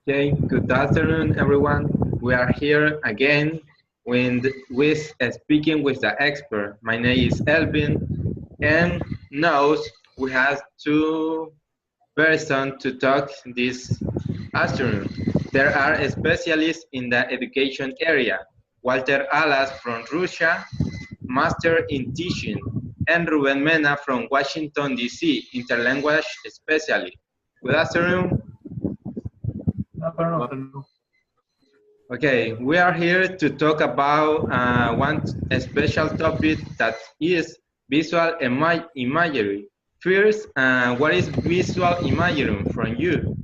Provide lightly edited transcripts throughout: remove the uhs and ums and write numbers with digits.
Okay, good afternoon, everyone. We are here again with speaking with the expert. My name is Elvin, and now we have two persons to talk this afternoon. There are specialists in the education area. Walter Alas from Russia, Master in Teaching, and Ruben Mena from Washington, D.C., Interlanguage Specialist. Good afternoon. Okay, we are here to talk about one special topic that is visual imagery. First, what is visual imagery from you?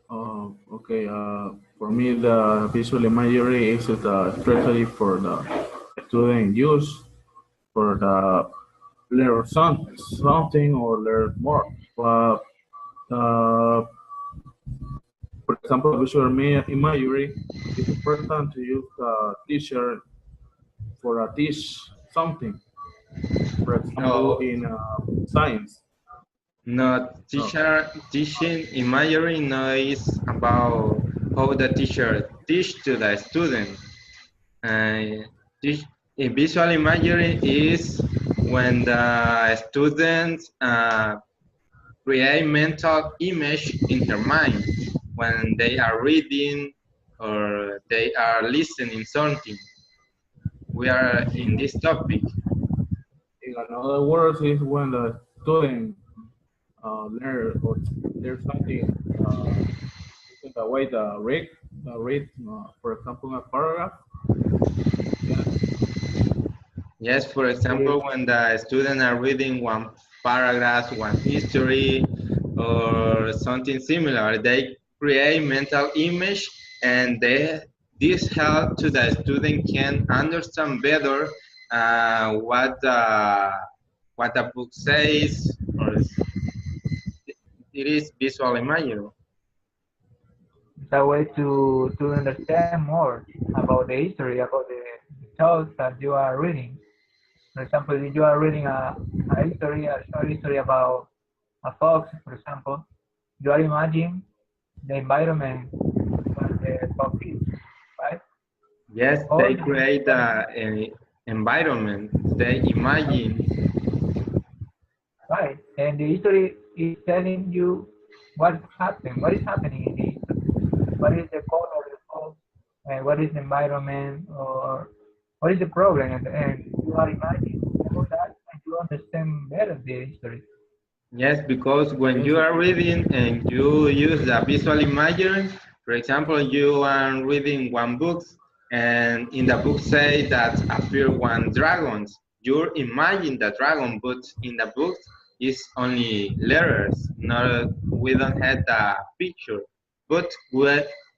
For me, the visual imagery is especially for the student use for the learn something or learn more. But uh, for example, visual imagery is important to use the teacher for a teach something. For example, No, in science. not No. teaching imagery. No, is about how the teacher teach to the student. Teach, visual imagery is when the students create mental image in her mind when they are reading or they are listening something. We are in this topic. In other words, is when the student learn or learn something in the way for example, a paragraph. Yeah. Yes, for example, when the students are reading one paragraph, one history, or something similar, they create mental image, and this help to the student can understand better what the book says, or it is visual imagery. It's a way to understand more about the history, about the thoughts that you are reading. For example, if you are reading a short history about a fox, for example, you are imagining the environment where the fox is, right? Yes, Or they create an environment. They imagine. right, and the history is telling you what happened, what is happening in the history, what is the color of the fox, what is the environment, or what is the problem at the end. You are imagining all that, and you understand better the history. Yes, because when Yes. you are reading and you use the visual imagery, for example, you are reading one book and in the book say that appear one dragons. You imagine the dragon, but in the book is only letters. Not we don't have the picture, but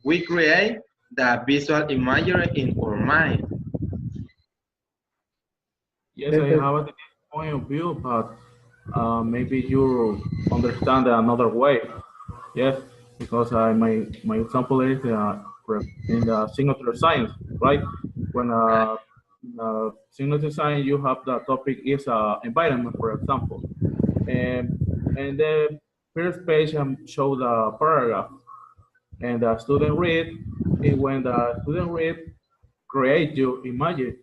we create the visual imagery in our mind. Yes, I have a different point of view, but maybe you understand another way. Yes, because my example is in the signature science, right? When in signature science you have the topic is environment, for example, and the first page show the paragraph, and the student read, and when the student read, create your imagine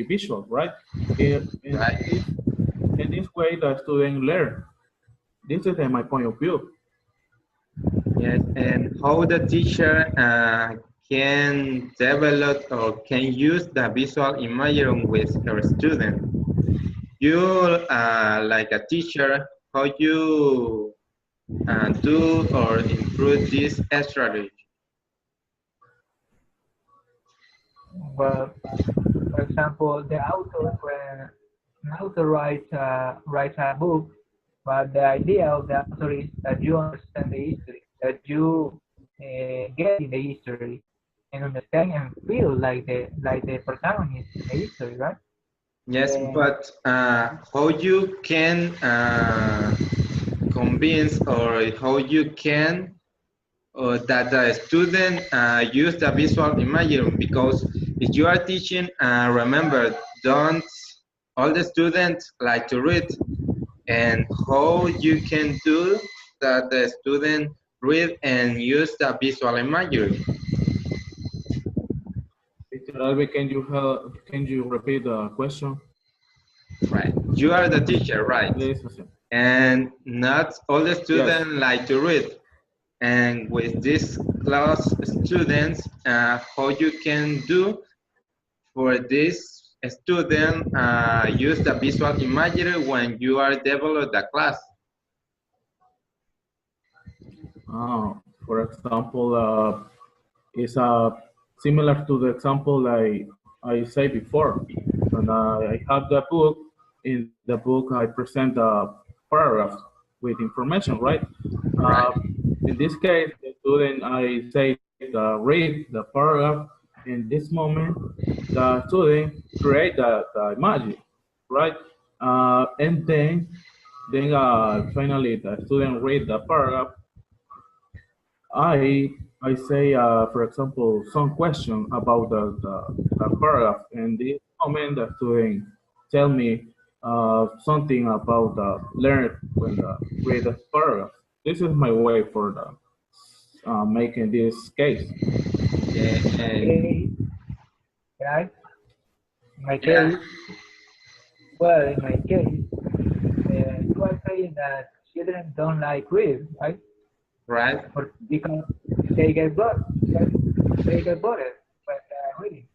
visual, right? Right. In this way, the student learn. This is my point of view. Yes, and how the teacher can develop or can use the visual imagery with her student. You, like a teacher, how you do or improve this strategy? Well, for example, the author, when an author writes a book, but the idea of the author is that you understand the history, that you get in the history and understand and feel like the protagonist in the history, right? Yes, And but how you can convince or how you can that the student use the visual imagery, because if you are teaching, remember, don't all the students like to read, and how you can do that the student read and use the visual imagery. Mr. Alvin, can you repeat the question? Right. You are the teacher, right? Please. And not all the students Yes. like to read. And with this class students, how you can do for this student use the visual imagery when you are develop the class. For example, is similar to the example I said before. And I have the book. In the book, I present the paragraph with information, right? Right. In this case, the student, I say read the paragraph. In this moment, the student create the image, right? And then finally the student read the paragraph. I say, for example, some question about the paragraph, and this moment the student tell me something about the learn when the read the paragraph. This is my way for the making this case. Yeah, and Okay, right? In my yeah, case, well, in my case, you are saying that children don't like read, right? right, Because they get bored, right? They get bored when reading.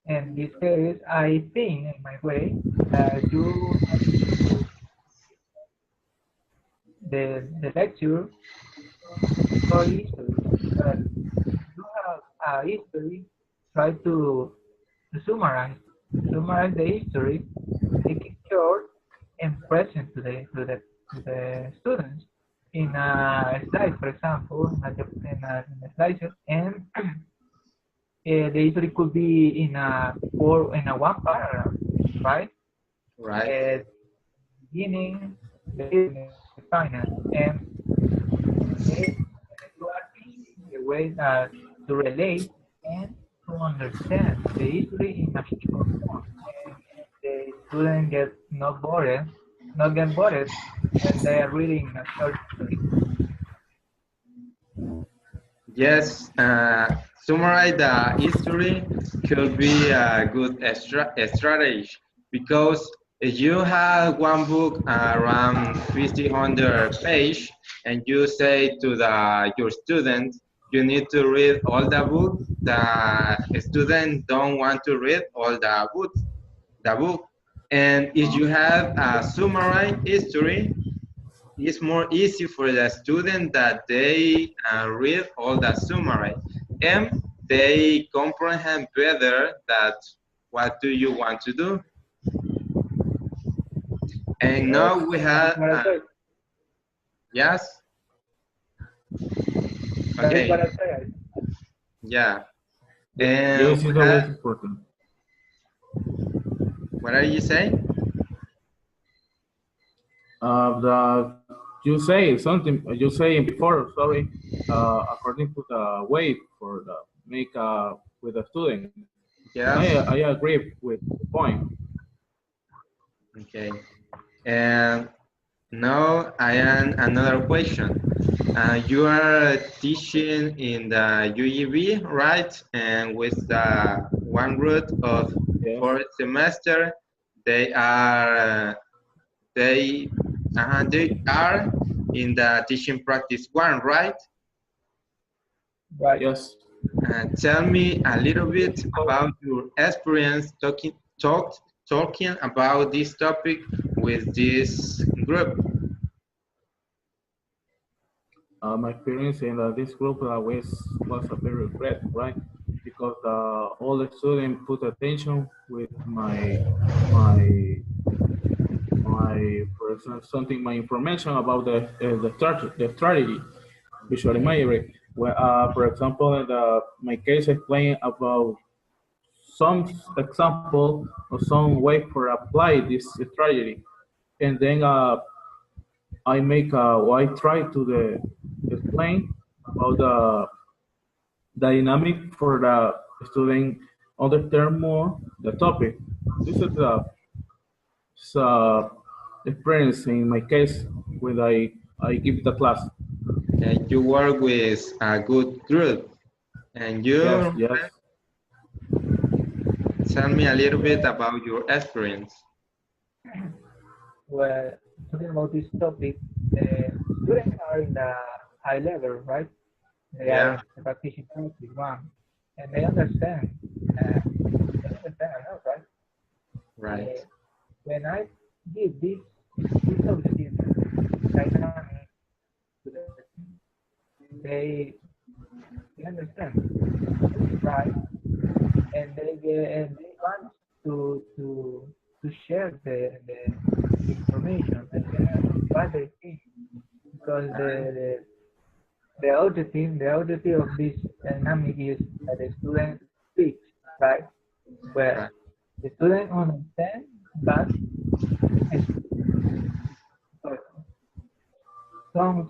In this case, I think, in my way, that you have to the lecture for history, but you have a history, try to summarize the history, make it short and present to the students in a slide, for example, in a slide, and the history could be in a one paragraph, right? right. Uh, Beginning, the middle, the final, and they you are teaching the way to relate and to understand the history in a short form. And the student get not get bored when they are reading a short history. Yes, summarize the history could be a good strategy because if you have one book around 1500 page and you say to your student you need to read all the book, the student don't want to read all the book. And if you have a summarized history, it's more easy for the student that they read all the summary and they comprehend better that what do you want to do. And Yes, now we that is have what I said. yes, That is okay, what I said. yeah, Yes, and we it's have, always important. what are you saying? The you say something you say before. Sorry, according to the way for the make with the student, and I Yes, agree with the point. okay, and now I have another question. You are teaching in the UEB, right? And with the one root of Yes, fourth semester, they are they are in the teaching practice one, right? Right. yes. Tell me a little bit about your experience talking about this topic with this group. My experience in this group was a very great, right? Because all the students put attention with for example, something my information about the strategy visual imagery. Where, for example, in my case, explain about some example or some way for apply this strategy, and then I try to explain about the dynamic for the student understand more the topic. This is the experience in my case when I give the class. and you work with a good group. And Yes, you yes. tell me a little bit about your experience. Well, talking about this topic, the students are in the high level, right? They are Yeah, in the practicing practice one, and they understand. Uh, they understand a lot, right? right. When I give this objective dynamic to the team, they they understand, right? And they want to share the information and share what they think because the objective of this dynamic is that the student speaks, right? Where Right. the student understands but speaks. Because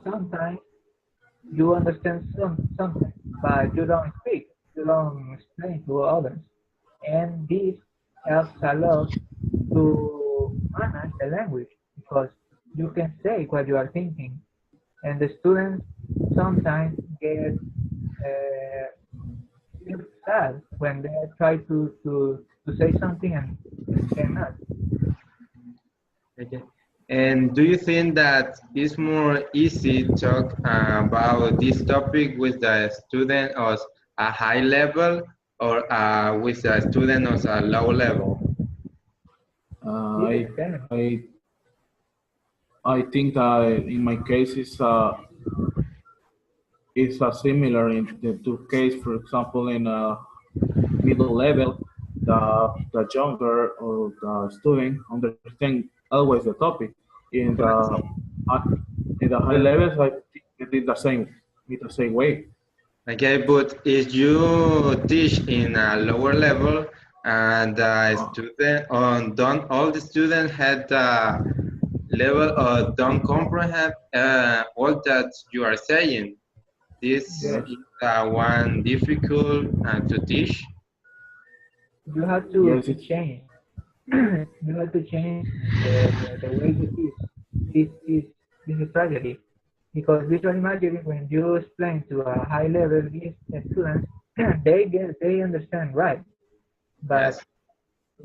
sometimes you understand something, but you don't speak, you don't explain to others, and this helps a lot to manage the language because you can say what you are thinking, and the students sometimes uh, get sad when they try to say something and cannot. Okay. And do you think that it's more easy to talk about this topic with the student of a high level or with a student of a low level? Uh, It I depends. I I think that in my case is similar in the two case. For example, in a middle level, the younger or the student understand always the topic. In uh, in the high levels, I think it is the same way. Okay, but if you teach in a lower level and the Uh, student on don't all the students had the level of don't comprehend all that you are saying. This Yes, yes, is one difficult to teach. you have yes, to change. You have to change the way you teach this this this strategy because visual imagery when you explain to a high level these students they understand right, but Yes,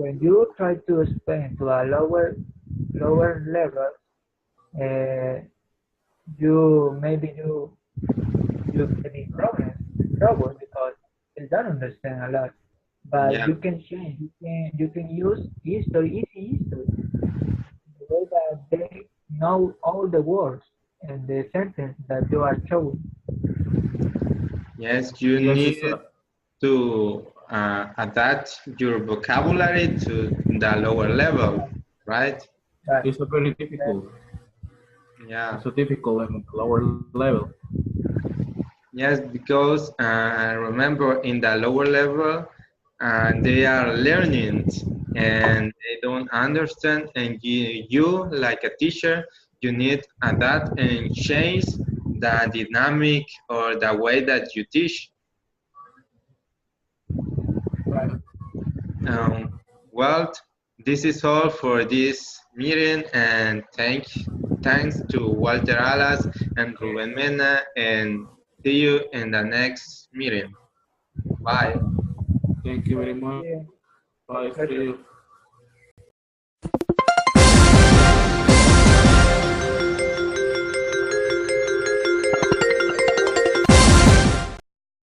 when you try to explain to a lower level, uh, you maybe you get in trouble because they don't understand a lot. But yeah. you can change. You can use history, easy history, the way that they know all the words and the sentence that you are showing. Yes, you yes. need to adapt your vocabulary to the lower level, right? Right. It's a very That, difficult. Yeah. It's a difficult in the lower level. Yes, because remember in the lower level, they are learning and they don't understand. And you, like a teacher, you need adapt and change the dynamic or the way that you teach. right. Um, well, this is all for this meeting, and thanks to Walter Alas and Ruben Mena, and see you in the next meeting. Bye. Thank you very Well, much. yeah, Bye. See pleasure. you.